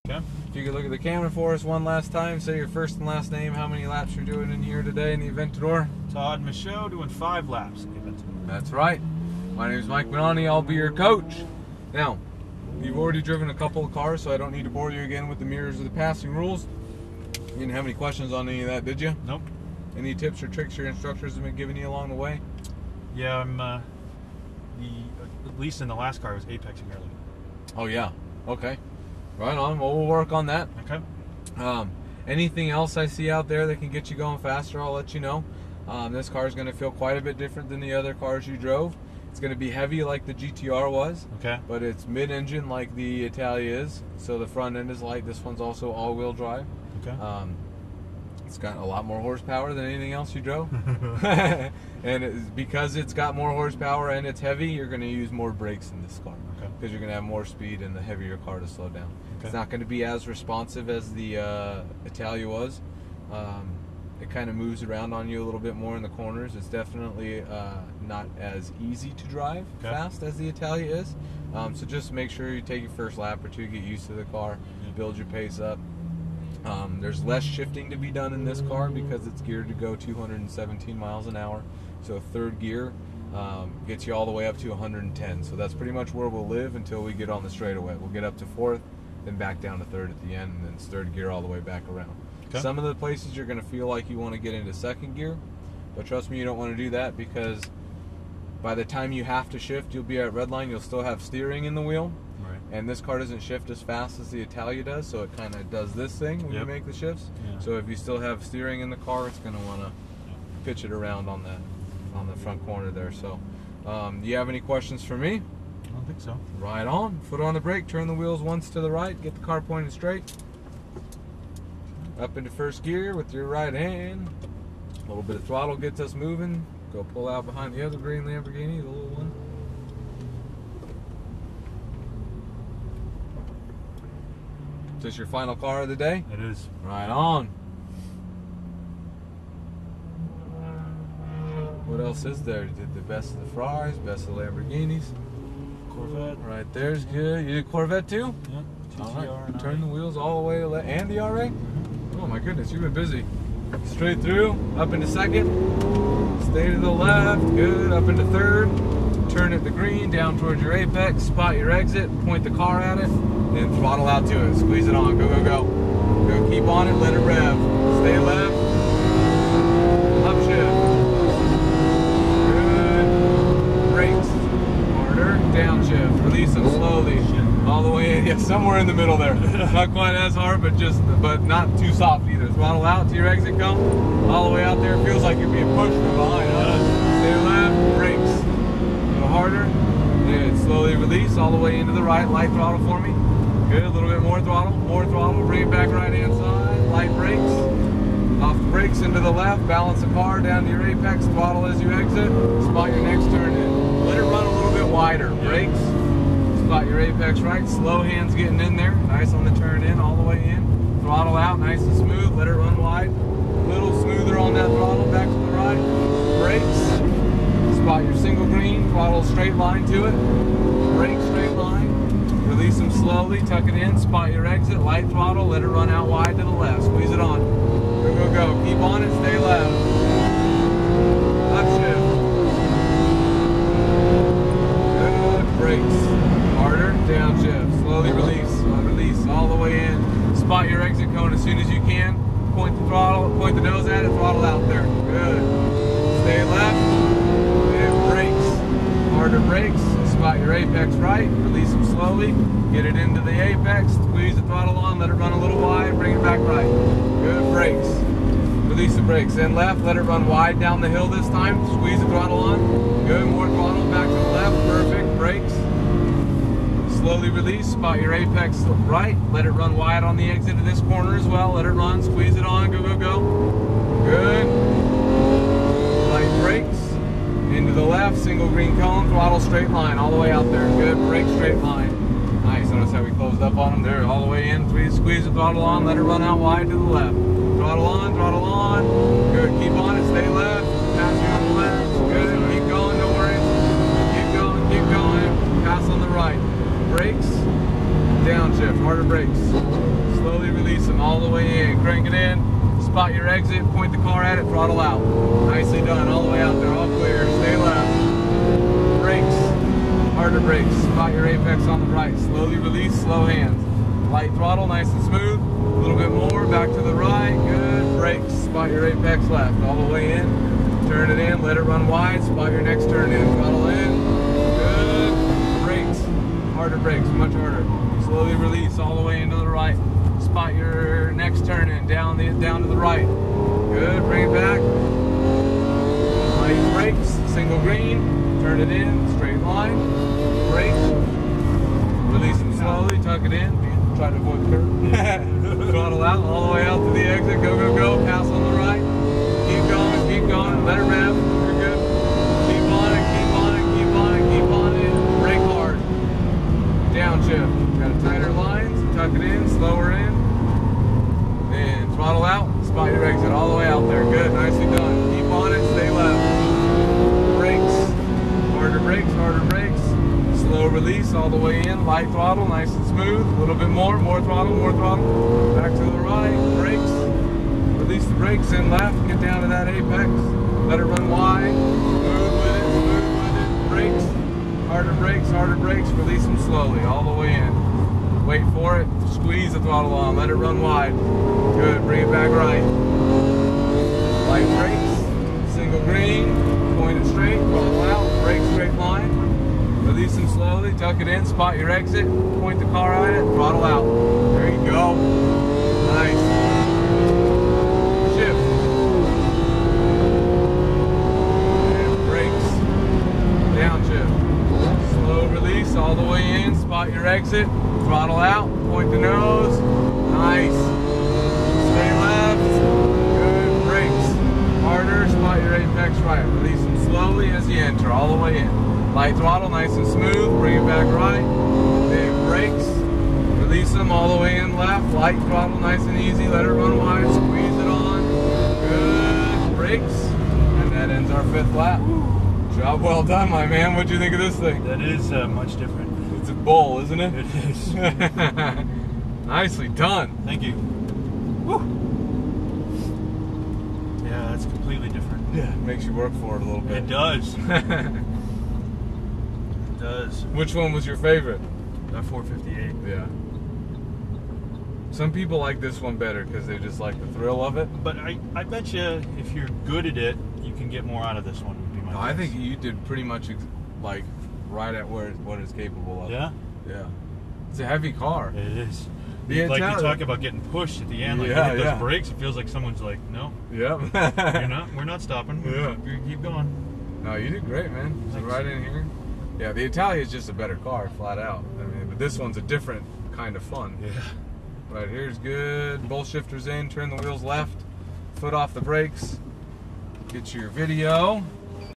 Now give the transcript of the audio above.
Okay. If you could look at the camera for us one last time, say your first and last name, how many laps you're doing in here today in the Aventador. Todd Michaud doing 5 laps in the Aventador. That's right. My name is Mike Benani. I'll be your coach. Now, you've already driven a couple of cars, so I don't need to bore you again with the mirrors or the passing rules. You didn't have any questions on any of that, did you? Nope. Any tips or tricks your instructors have been giving you along the way? Yeah, I'm at least in the last car I was apexing early. Oh yeah. Okay. Right on. Well, we'll work on that. Okay. Anything else I see out there that can get you going faster, I'll let you know. This car is going to feel quite a bit different than the other cars you drove. It's going to be heavy like the GTR was. Okay. But it's mid-engine like the Italia is. So the front end is light. This one's also all-wheel drive. Okay. It's got a lot more horsepower than anything else you drove. And because it's got more horsepower and it's heavy, you're going to use more brakes in this car. Okay. Because you're going to have more speed in the heavier car to slow down. Okay. It's not going to be as responsive as the Italia was. It kind of moves around on you a little bit more in the corners. It's definitely not as easy to drive fast as the Italia is. So just make sure you take your first lap or two, get used to the car, build your pace up. There's less shifting to be done in this car because it's geared to go 217 miles an hour. So third gear gets you all the way up to 110. So that's pretty much where we'll live until we get on the straightaway. We'll get up to fourth, then back down to third at the end, and then it's third gear all the way back around. Okay. Some of the places you're going to feel like you want to get into second gear, but trust me, you don't want to do that because by the time you have to shift, you'll be at redline, you'll still have steering in the wheel. Right. And this car doesn't shift as fast as the Italia does, so it kind of does this thing when you make the shifts. Yeah. So if you still have steering in the car, it's going to want to pitch it around on the front corner there. So, do you have any questions for me? I don't think so. Right on. Foot on the brake, turn the wheels once to the right, get the car pointed straight. Up into first gear with your right hand. A little bit of throttle gets us moving. Go pull out behind the other green Lamborghini, the little one. Is this your final car of the day? It is. Right on. What else is there? You did the best of the Ferraris, best of the Lamborghinis. Corvette. Right there's good. You did Corvette too? Yeah. All right. Turn the wheels all the way to left. And the RA? Oh my goodness, you've been busy. Straight through, up into second. Stay to the left. Good. Up into third. Turn at the green, down towards your apex. Spot your exit. Point the car at it. Then throttle out to it. Squeeze it on. Go, go, go. Go, keep on it. Let it rev. Stay left. Upshift. Good. Brakes. Harder. Downshift. Release them slowly. All the way in. Yeah, somewhere in the middle there. Not quite as hard, but not too soft either. Throttle out to your exit cone. All the way out there. It feels like you're being pushed from behind. Stay left. Brakes. Go harder. And slowly release all the way into the right. Light throttle for me. Good, a little bit more throttle, bring it back right hand side, light brakes, off the brakes into the left, balance the car down to your apex, throttle as you exit, spot your next turn in. Let it run a little bit wider, brakes, spot your apex right, slow hands getting in there, nice on the turn in, all the way in, throttle out, nice and smooth, let it run wide, a little smoother on that throttle, back to the right, brakes, spot your single green, throttle straight line to it, brake straight line. Release them slowly, tuck it in, spot your exit, light throttle, let it run out wide to the left, squeeze it on. Go, go, go. Keep on it, stay left. Upshift. Good. Brakes. Harder, downshift. Slowly release. Release all the way in. Spot your exit cone as soon as you can. Point the throttle, point the nose at it, throttle out there. Good. Stay left. And brakes. Harder brakes. Spot your apex right, release them slowly, get it into the apex, squeeze the throttle on, let it run a little wide, bring it back right. Good, brakes. Release the brakes. Then left, let it run wide down the hill this time, squeeze the throttle on. Good, more throttle, back to the left, perfect, brakes. Slowly release, spot your apex right, let it run wide on the exit of this corner as well, let it run, squeeze it on, go, go, go. Good. Light brakes. Into the left, single green cone, throttle straight line, all the way out there. Good, brake straight line. Nice, notice how we closed up on them there, all the way in. Squeeze the throttle on, let it run out wide to the left. Throttle on, throttle on. Good, keep on it, stay left. Pass you on the left. Good, keep going, don't worry. Keep going, keep going. Pass on the right. Brakes. downshift, harder brakes. Slowly release them all the way in. Crank it in, spot your exit, point the car at it, throttle out. Nicely done, all the way out there, all clear. Stay left. Brakes, harder brakes. Spot your apex on the right. Slowly release, slow hands. Light throttle, nice and smooth. A little bit more, back to the right. Good. Brakes, spot your apex left, all the way in. Turn it in, let it run wide. Spot your next turn in, throttle in. Good. Brakes, harder brakes, much harder. Slowly release all the way into the right. Spot your next turn in, down to the right. Good, bring it back. Light brakes, single green. Turn it in, straight line. Brake. Release them slowly, tuck it in. Try to avoid the curve. Throttle out, all the way out to the exit. Go, go, go. Pass on the right. Keep going, keep going. Let it rev. You're good. Keep on it, keep on it, keep on it, keep on it. Brake hard. Downshift. Got tighter lines. Tuck it in, slower in. Then throttle out. Spot your exit all the way out there. Good, nicely done. Keep on it, stay left. Brakes. Harder brakes, harder brakes. Slow release all the way in. Light throttle, nice and smooth. A little bit more throttle, more throttle. Back to the right. Brakes. Release the brakes in left. Get down to that apex. Let it run wide. Smooth with it, smooth with it. Brakes. Harder brakes. Release them slowly all the way in. Wait for it. Squeeze the throttle on. Let it run wide. Good. Bring it back right. Light brakes. Single green. Point it straight. Throttle out. Brake straight line. Release them slowly. Tuck it in. Spot your exit. Point the car at it. Throttle out. There you go. Nice. Shift. And brakes. Downshift. Slow release all the way in. Spot your exit. Throttle out. Point the nose. Nice. Stay left. Good. Brakes. Harder. Spot your apex right. Release them slowly as you enter. All the way in. Light throttle. Nice and smooth. Bring it back right. Big brakes. Release them all the way in left. Light throttle. Nice and easy. Let it run wide. Squeeze it on. Good. Brakes. And that ends our 5th lap. Job well done, my man. What'd you think of this thing? That is much different. It's a bull, isn't it? It is. Nicely done. Thank you. Woo. Yeah, that's completely different. Yeah, makes you work for it a little bit. It does. It does. Which one was your favorite? That 458. Yeah. Some people like this one better because they just like the thrill of it. But I bet you if you're good at it, you can get more out of this one. Would be my I guess. think you did pretty much like right at what it's capable of. Yeah? Yeah. It's a heavy car. It is. The Like you Italian- talk about getting pushed at the end, like Yeah, you hit yeah. those brakes, it feels like someone's like, no, Yep. we're not stopping. Yeah. We keep going. No, you did great, man. So Thanks. right in here. Yeah, the Italia is just a better car, flat out. I mean, but this one's a different kind of fun. Yeah. Right here's good. Both shifters in. Turn the wheels left. Foot off the brakes. Get your video.